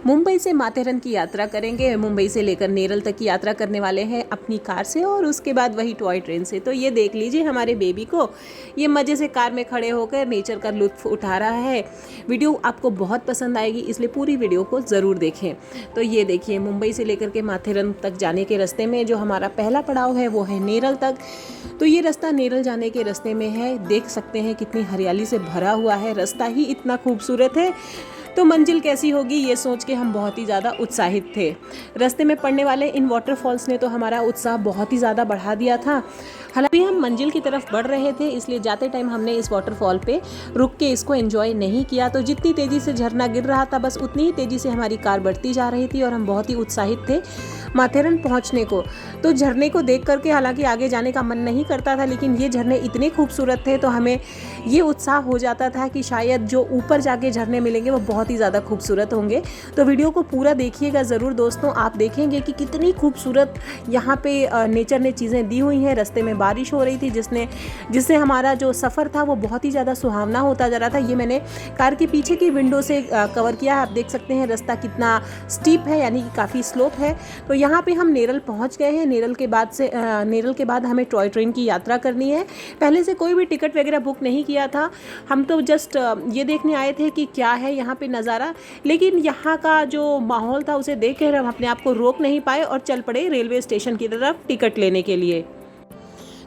मुंबई से माथेरन की यात्रा करेंगे। मुंबई से लेकर नेरल तक की यात्रा करने वाले हैं अपनी कार से और उसके बाद वही टॉय ट्रेन से। तो ये देख लीजिए हमारे बेबी को, ये मज़े से कार में खड़े होकर नेचर का लुत्फ़ उठा रहा है। वीडियो आपको बहुत पसंद आएगी, इसलिए पूरी वीडियो को ज़रूर देखें। तो ये देखिए मुंबई से लेकर के माथेरन तक जाने के रास्ते में जो हमारा पहला पड़ाव है वो है नेरल तक। तो ये रास्ता नेरल जाने के रास्ते में है। देख सकते हैं कितनी हरियाली से भरा हुआ है, रास्ता ही इतना खूबसूरत है। तो मंजिल कैसी होगी ये सोच के हम बहुत ही ज़्यादा उत्साहित थे। रास्ते में पड़ने वाले इन वाटरफॉल्स ने तो हमारा उत्साह बहुत ही ज़्यादा बढ़ा दिया था। हालांकि हम मंजिल की तरफ बढ़ रहे थे, इसलिए जाते टाइम हमने इस वाटरफॉल पे रुक के इसको एंजॉय नहीं किया। तो जितनी तेज़ी से झरना गिर रहा था बस उतनी ही तेज़ी से हमारी कार बढ़ती जा रही थी और हम बहुत ही उत्साहित थे माथेरन पहुंचने को। तो झरने को देख करके हालांकि आगे जाने का मन नहीं करता था, लेकिन ये झरने इतने खूबसूरत थे तो हमें ये उत्साह हो जाता था कि शायद जो ऊपर जाके झरने मिलेंगे वो बहुत ही ज़्यादा खूबसूरत होंगे। तो वीडियो को पूरा देखिएगा ज़रूर दोस्तों, आप देखेंगे कि कितनी खूबसूरत यहाँ पे नेचर ने चीज़ें दी हुई हैं। रास्ते में बारिश हो रही थी जिससे हमारा जो सफ़र था वो बहुत ही ज़्यादा सुहावना होता जा रहा था। ये मैंने कार के पीछे की विंडो से कवर किया है। आप देख सकते हैं रास्ता कितना स्टीप है, यानी कि काफ़ी स्लोप है। तो यहाँ पे हम नेरल पहुँच गए हैं। नेरल के बाद हमें टॉय ट्रेन की यात्रा करनी है। पहले से कोई भी टिकट वगैरह बुक नहीं किया था, हम तो जस्ट ये देखने आए थे कि क्या है यहाँ पे नज़ारा। लेकिन यहाँ का जो माहौल था उसे देख कर हम अपने आप को रोक नहीं पाए और चल पड़े रेलवे स्टेशन की तरफ टिकट लेने के लिए।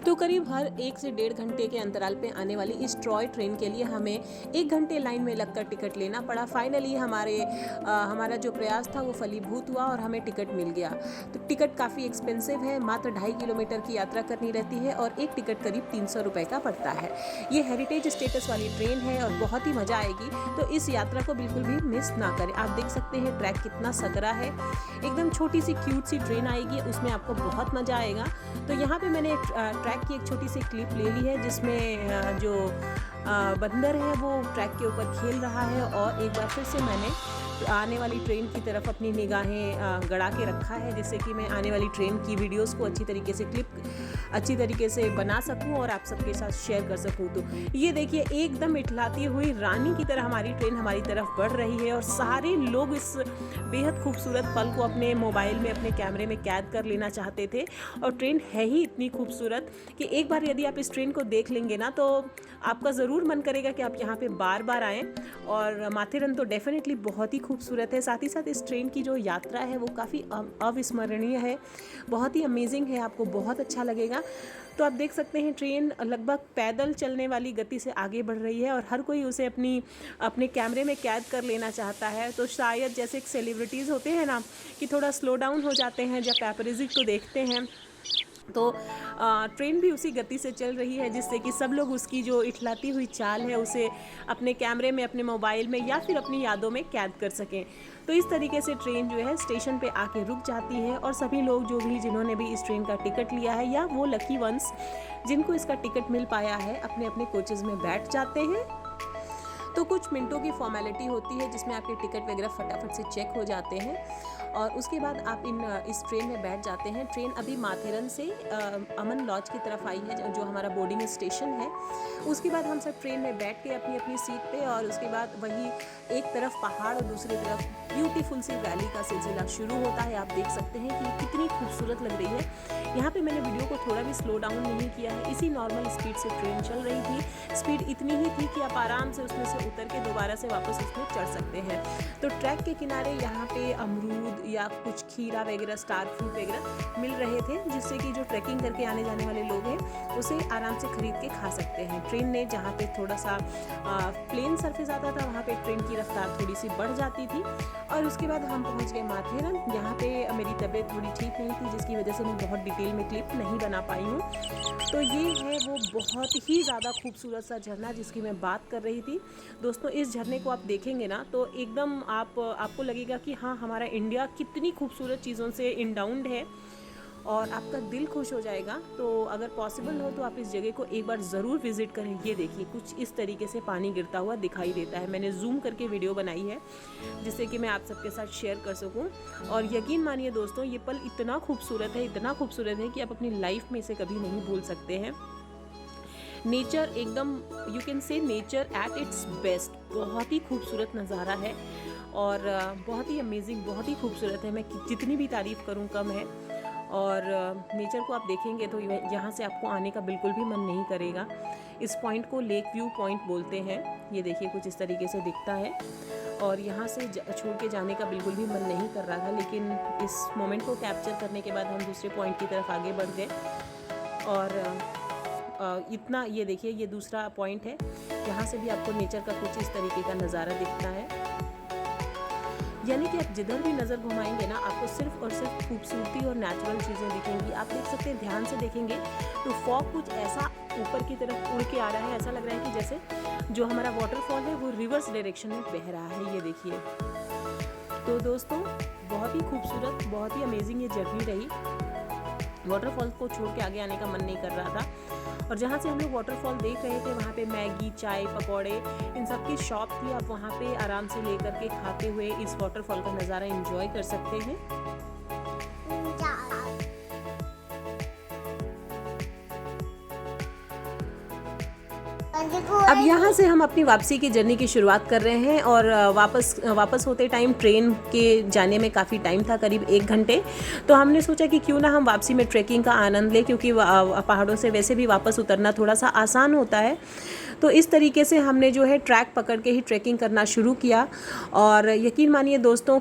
तो करीब हर 1 से 1.5 घंटे के अंतराल पे आने वाली इस टॉय ट्रेन के लिए हमें 1 घंटे लाइन में लगकर टिकट लेना पड़ा। फाइनली हमारा जो प्रयास था वो फलीभूत हुआ और हमें टिकट मिल गया। तो टिकट काफ़ी एक्सपेंसिव है, मात्र 2.5 किलोमीटर की यात्रा करनी रहती है और एक टिकट करीब 300 रुपये का पड़ता है। ये हेरिटेज स्टेटस वाली ट्रेन है और बहुत ही मज़ा आएगी, तो इस यात्रा को बिल्कुल भी मिस ना करें। आप देख सकते हैं ट्रैक कितना सकरा है, एकदम छोटी सी क्यूट सी ट्रेन आएगी, उसमें आपको बहुत मज़ा आएगा। तो यहाँ पे मैंने ट्रैक की एक छोटी सी क्लिप ले ली है जिसमें जो बंदर है वो ट्रैक के ऊपर खेल रहा है और एक बार फिर से मैंने आने वाली ट्रेन की तरफ अपनी निगाहें गड़ा के रखा है, जिससे कि मैं आने वाली ट्रेन की वीडियोस को अच्छी तरीके से बना सकूं और आप सबके साथ शेयर कर सकूं। तो ये देखिए एकदम इठलाती हुई रानी की तरह हमारी ट्रेन हमारी तरफ बढ़ रही है और सारे लोग इस बेहद खूबसूरत पल को अपने मोबाइल में, अपने कैमरे में कैद कर लेना चाहते थे। और ट्रेन है ही इतनी खूबसूरत कि एक बार यदि आप इस ट्रेन को देख लेंगे ना तो आपका ज़रूर मन करेगा कि आप यहाँ पे बार बार आएँ। और माथेरन तो डेफिनेटली बहुत ही खूबसूरत है। साथ ही साथ इस ट्रेन की जो यात्रा है वो काफ़ी अविस्मरणीय है, बहुत ही अमेजिंग है, आपको बहुत अच्छा लगेगा। तो आप देख सकते हैं ट्रेन लगभग पैदल चलने वाली गति से आगे बढ़ रही है और हर कोई उसे अपने कैमरे में कैद कर लेना चाहता है। तो शायद जैसे सेलिब्रिटीज़ होते हैं ना कि थोड़ा स्लो डाउन हो जाते हैं जब पैपरिज़ी को देखते हैं, तो ट्रेन भी उसी गति से चल रही है जिससे कि सब लोग उसकी जो इठलाती हुई चाल है उसे अपने कैमरे में, अपने मोबाइल में या फिर अपनी यादों में कैद कर सकें। तो इस तरीके से ट्रेन जो है स्टेशन पे आके रुक जाती है और सभी लोग जिन्होंने भी इस ट्रेन का टिकट लिया है या वो लकी वंस जिनको इसका टिकट मिल पाया है अपने अपने कोचेज़ में बैठ जाते हैं। तो कुछ मिनटों की फॉर्मेलिटी होती है जिसमें आपके टिकट वगैरह फटाफट से चेक हो जाते हैं और उसके बाद आप इस ट्रेन में बैठ जाते हैं। ट्रेन अभी माथेरन से अमन लॉज की तरफ आई है जो हमारा बोर्डिंग स्टेशन है। उसके बाद हम सब ट्रेन में बैठ के अपनी अपनी सीट पे और उसके बाद वही एक तरफ पहाड़ और दूसरी तरफ ब्यूटीफुल सी वैली का सिलसिला शुरू होता है। आप देख सकते हैं कि कितनी खूबसूरत लग रही है। यहाँ पे मैंने वीडियो को थोड़ा भी स्लो डाउन नहीं किया है, इसी नॉर्मल स्पीड से ट्रेन चल रही थी। स्पीड इतनी ही थी कि आप आराम से उसमें से उतर के दोबारा से वापस उसमें चढ़ सकते हैं। तो ट्रैक के किनारे यहाँ पे अमरूद या कुछ खीरा वगैरह, स्टार फ्रूट वगैरह मिल रहे थे जिससे कि जो ट्रैकिंग करके आने जाने वाले लोग हैं उसे आराम से खरीद के खा सकते हैं। ट्रेन ने जहाँ पे थोड़ा सा प्लेन सरफेस आता था वहाँ पे ट्रेन की रफ्तार थोड़ी सी बढ़ जाती थी। और उसके बाद हम पहुँच गए माथेरन। यहाँ पे मेरी तबीयत थोड़ी ठीक नहीं थी जिसकी वजह से मैं बहुत डिटेल में क्लिप नहीं बना पाई हूँ। तो ये है वो बहुत ही ज़्यादा खूबसूरत सा झरना जिसकी मैं बात कर रही थी। दोस्तों इस झरने को आप देखेंगे ना तो एकदम आपको लगेगा कि हाँ, हमारा इंडिया कितनी खूबसूरत चीज़ों से इंडाउंड है और आपका दिल खुश हो जाएगा। तो अगर पॉसिबल हो तो आप इस जगह को एक बार ज़रूर विज़िट करें। ये देखिए कुछ इस तरीके से पानी गिरता हुआ दिखाई देता है। मैंने जूम करके वीडियो बनाई है जिससे कि मैं आप सबके साथ शेयर कर सकूं। और यकीन मानिए दोस्तों ये पल इतना खूबसूरत है कि आप अपनी लाइफ में इसे कभी नहीं भूल सकते हैं। नेचर एकदम, you can say nature at its best, बहुत ही खूबसूरत नज़ारा है। और बहुत ही अमेजिंग, बहुत ही खूबसूरत है। मैं जितनी भी तारीफ़ करूँ कम है। और नेचर को आप देखेंगे तो यहाँ से आपको आने का बिल्कुल भी मन नहीं करेगा। इस पॉइंट को लेक व्यू पॉइंट बोलते हैं। ये देखिए कुछ इस तरीके से दिखता है और यहाँ से छोड़ के जाने का बिल्कुल भी मन नहीं कर रहा था, लेकिन इस मोमेंट को कैप्चर करने के बाद हम दूसरे पॉइंट की तरफ आगे बढ़ गए। और इतना ये देखिए, ये दूसरा पॉइंट है। यहाँ से भी आपको नेचर का कुछ इस तरीके का नज़ारा दिखता है। यानी कि आप जिधर भी नज़र घुमाएंगे ना, आपको सिर्फ और सिर्फ खूबसूरती और नेचुरल चीज़ें दिखेंगी। आप देख सकते हैं, ध्यान से देखेंगे तो फॉग कुछ ऐसा ऊपर की तरफ उड़ के आ रहा है। ऐसा लग रहा है कि जैसे जो हमारा वाटरफॉल है वो रिवर्स डायरेक्शन में बह रहा है। ये देखिए। तो दोस्तों, बहुत ही खूबसूरत, बहुत ही अमेजिंग ये जर्नी रही। वाटरफॉल को छोड़ के आगे आने का मन नहीं कर रहा था। और जहाँ से हम लोग वाटरफॉल देख रहे थे, वहाँ पे मैगी, चाय, पकौड़े, इन सब की शॉप थी। आप वहाँ पे आराम से लेकर के खाते हुए इस वाटरफॉल का नज़ारा एंजॉय कर सकते हैं। अब यहाँ से हम अपनी वापसी की जर्नी की शुरुआत कर रहे हैं। और वापस होते टाइम ट्रेन के जाने में काफ़ी टाइम था, करीब 1 घंटे। तो हमने सोचा कि क्यों ना हम वापसी में ट्रैकिंग का आनंद लें, क्योंकि पहाड़ों से वैसे भी वापस उतरना थोड़ा सा आसान होता है। तो इस तरीके से हमने जो है ट्रैक पकड़ के ही ट्रैकिंग करना शुरू किया। और यकीन मानिए दोस्तों